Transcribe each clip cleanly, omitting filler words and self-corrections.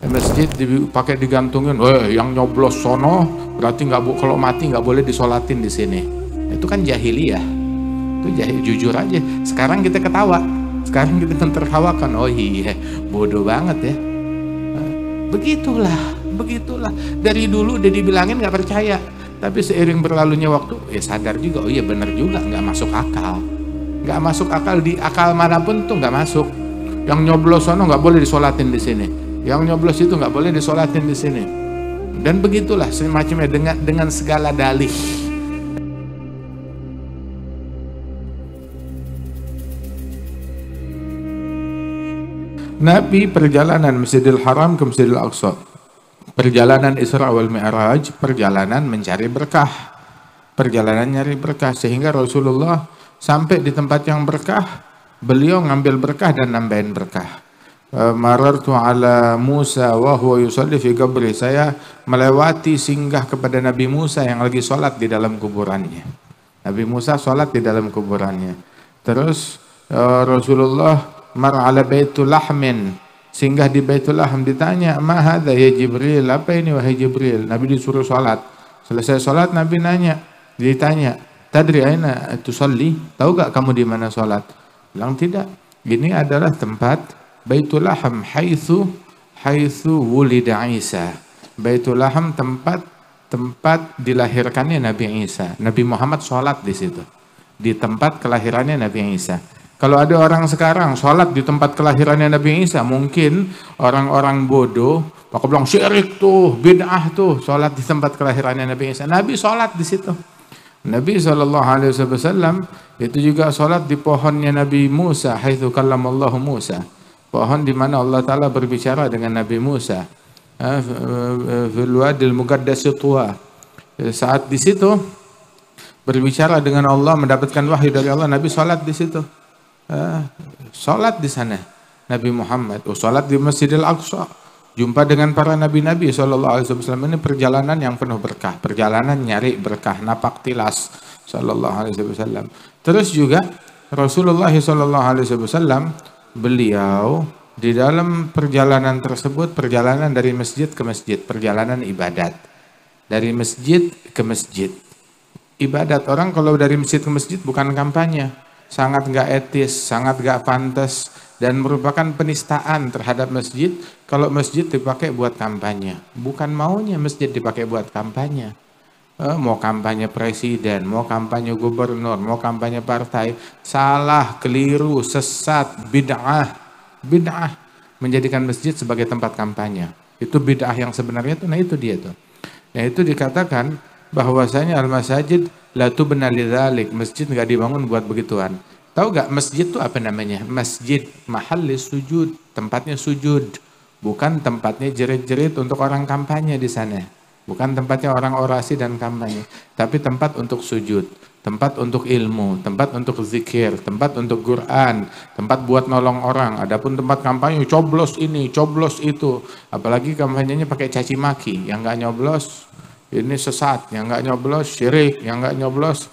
Masjid dipakai digantungin, yang nyoblos sono berarti kalau mati nggak boleh disolatin di sini. Itu kan jahiliyah. Itu jujur aja. Sekarang kita ketawa, sekarang kita tertawakan. Oh iya, bodoh banget ya. Begitulah. Dari dulu udah dibilangin nggak percaya, tapi seiring berlalunya waktu, ya sadar juga. Oh iya bener juga, nggak masuk akal, di akal manapun tuh nggak masuk. Yang nyoblos sono nggak boleh disolatin di sini. Yang nyoblos itu nggak boleh disolatin di sini. Dan begitulah semacamnya dengan segala dalih. Nabi perjalanan Masjidil Haram ke Masjidil Aqsa, perjalanan Isra wal Mi'raj, perjalanan mencari berkah, perjalanan nyari berkah, sehingga Rasulullah sampai di tempat yang berkah, beliau ngambil berkah dan nambahin berkah. Marartu ala Musa wa huwa yusalli fi qabri, saya melewati singgah kepada Nabi Musa yang lagi sholat di dalam kuburannya. Nabi Musa sholat di dalam kuburannya. Terus Rasulullah mar ala Baitul Lahmin, singgah di Baitul Lahm, ditanya, "Ma hadza ya Jibril?" Apa ini wahai Jibril? Nabi disuruh sholat. Selesai sholat Nabi ditanya, "Tadri aina tusalli?" Tahu gak kamu di mana sholat? Bilang tidak. Ini adalah tempat Baitul Lahm haitsu wulida Isa. Baitul Lahm tempat dilahirkannya Nabi Isa. Nabi Muhammad sholat di situ, di tempat kelahirannya Nabi Isa. Kalau ada orang sekarang sholat di tempat kelahirannya Nabi Isa, mungkin orang-orang bodoh bakal bilang syirik tuh, bid'ah tuh, sholat di tempat kelahirannya Nabi Isa. Nabi sholat di situ. Nabi SAW itu juga sholat di pohonnya Nabi Musa, haitsu kallamallahu Musa. Pohon di mana Allah Ta'ala berbicara dengan Nabi Musa. Fil wadil muqaddas tuwa. Saat di situ berbicara dengan Allah, mendapatkan wahyu dari Allah, Nabi sholat di situ. Sholat di sana Nabi Muhammad. Sholat di Masjidil Aqsa, jumpa dengan para nabi-nabi SAW. Ini perjalanan yang penuh berkah, perjalanan nyari berkah, napak tilas SAW. Terus juga Rasulullah SAW, beliau di dalam perjalanan tersebut, perjalanan dari masjid ke masjid, perjalanan ibadat, dari masjid ke masjid, ibadat. Orang kalau dari masjid ke masjid bukan kampanye, sangat gak etis, sangat gak pantas, dan merupakan penistaan terhadap masjid kalau masjid dipakai buat kampanye. Bukan maunya masjid dipakai buat kampanye. Mau kampanye presiden, mau kampanye gubernur, mau kampanye partai, salah, keliru, sesat, bid'ah menjadikan masjid sebagai tempat kampanye. Itu bid'ah yang sebenarnya itu, nah itu dia tuh. Nah itu dikatakan bahwasanya al-masajid la tubna lidzalik, masjid nggak dibangun buat begituan. Tahu nggak masjid itu apa namanya? Masjid mahallis sujud, tempatnya sujud, bukan tempatnya jerit-jerit untuk orang kampanye di sana. Bukan tempatnya orang orasi dan kampanye, tapi tempat untuk sujud, tempat untuk ilmu, tempat untuk zikir, tempat untuk Quran, tempat buat nolong orang. Adapun tempat kampanye, coblos ini, coblos itu, apalagi kampanyenya pakai caci maki, yang nggak nyoblos ini sesat, yang nggak nyoblos syirik, yang nggak nyoblos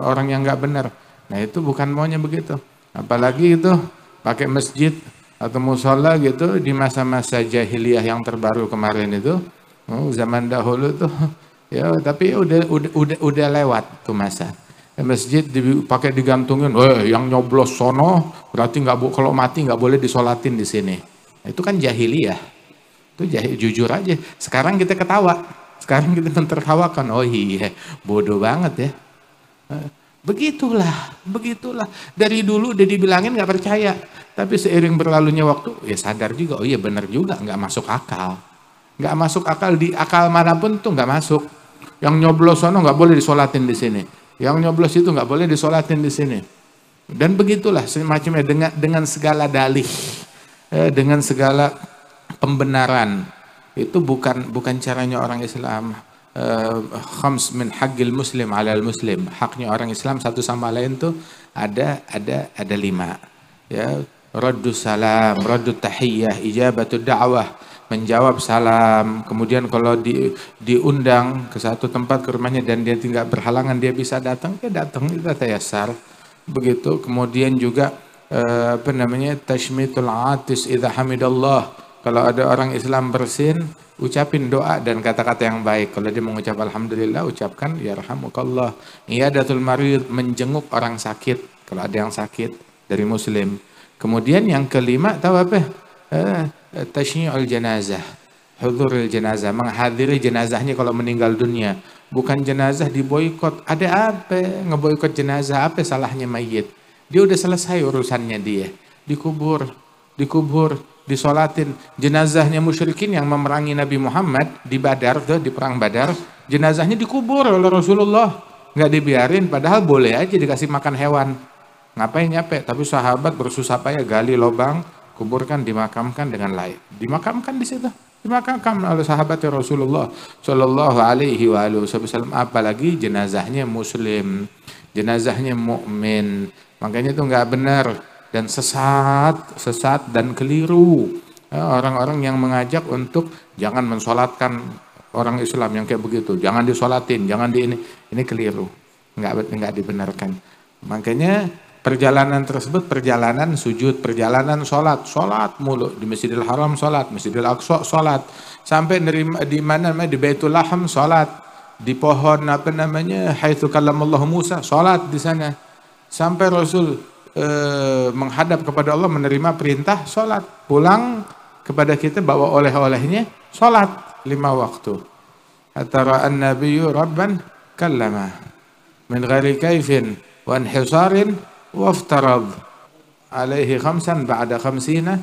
orang yang nggak benar. Nah itu bukan maunya begitu. Apalagi itu pakai masjid atau musola gitu di masa-masa jahiliyah yang terbaru kemarin itu. Zaman dahulu tuh ya, tapi udah lewat tuh masa. Masjid dipakai digantungin, yang nyoblos sono berarti kalau mati nggak boleh disolatin di sini. Nah, itu kan jahiliyah. Itu jujur aja. Sekarang kita ketawa, sekarang kita tertawakan. Oh iya, bodoh banget ya. Begitulah. Dari dulu udah dibilangin nggak percaya, tapi seiring berlalunya waktu, ya sadar juga. Oh iya benar juga, nggak masuk akal. Nggak masuk akal, di akal manapun tuh nggak masuk. Yang nyoblos sono nggak boleh disolatin di sini. Yang nyoblos itu nggak boleh disolatin di sini. Dan begitulah semacamnya dengan segala dalih, dengan segala pembenaran. Itu bukan caranya orang Islam. Khams min haqqil muslim 'alal muslim. Haknya orang Islam satu sama lain tuh ada 5. Ya, raddus salam, raddut tahiyyah, ijabatud da'wah, menjawab salam. Kemudian kalau diundang ke satu tempat, ke rumahnya, dan dia tidak berhalangan, dia bisa datang, kita tayassar. Begitu. Kemudian juga tashmitul atis idza hamidallah, Kalau ada orang Islam bersin, ucapin doa dan kata-kata yang baik. Kalau dia mengucap alhamdulillah, ucapkan yarhamukallah. Iyadatul marid, menjenguk orang sakit. Kalau ada yang sakit dari muslim. Kemudian yang kelima, tahu apa? Tasyyi'ul janazah. Hudhuril jenazah, menghadiri jenazahnya kalau meninggal dunia. Bukan jenazah diboikot. Ada apa ngeboikot jenazah? Apa salahnya mayit? Dia udah selesai urusannya dia. Dikubur, disolatin. Jenazahnya musyrikin yang memerangi Nabi Muhammad di Badar, di perang Badar, jenazahnya dikubur oleh Rasulullah. Nggak dibiarin, padahal boleh aja dikasih makan hewan. Ngapain nyampe? Tapi sahabat bersusah payah gali lubang, kuburkan, dimakamkan dengan layak. Dimakamkan di situ. Dimakamkan oleh sahabat Rasulullah Shallallahu Alaihi Wasallam. Apalagi jenazahnya muslim, jenazahnya mukmin. Makanya itu nggak benar dan sesat dan keliru. Orang-orang yang mengajak untuk jangan mensolatkan orang Islam yang kayak begitu, jangan disolatin, jangan ini keliru, nggak dibenarkan. Makanya perjalanan tersebut perjalanan sujud, perjalanan sholat mulu di Masjidil Haram sholat, Masjidil Aqsa sholat, sampai di mana di Baitul Laham sholat, di pohon Haitsu kallamallahu Musa sholat di sana, sampai Rasul menghadap kepada Allah menerima perintah sholat, pulang kepada kita bawa oleh-olehnya sholat 5 waktu. Atara an-nabiyyu rabban kallama min ghairi kaifin wa inhisarin waftarad alaihi khamsan ba'da khamsina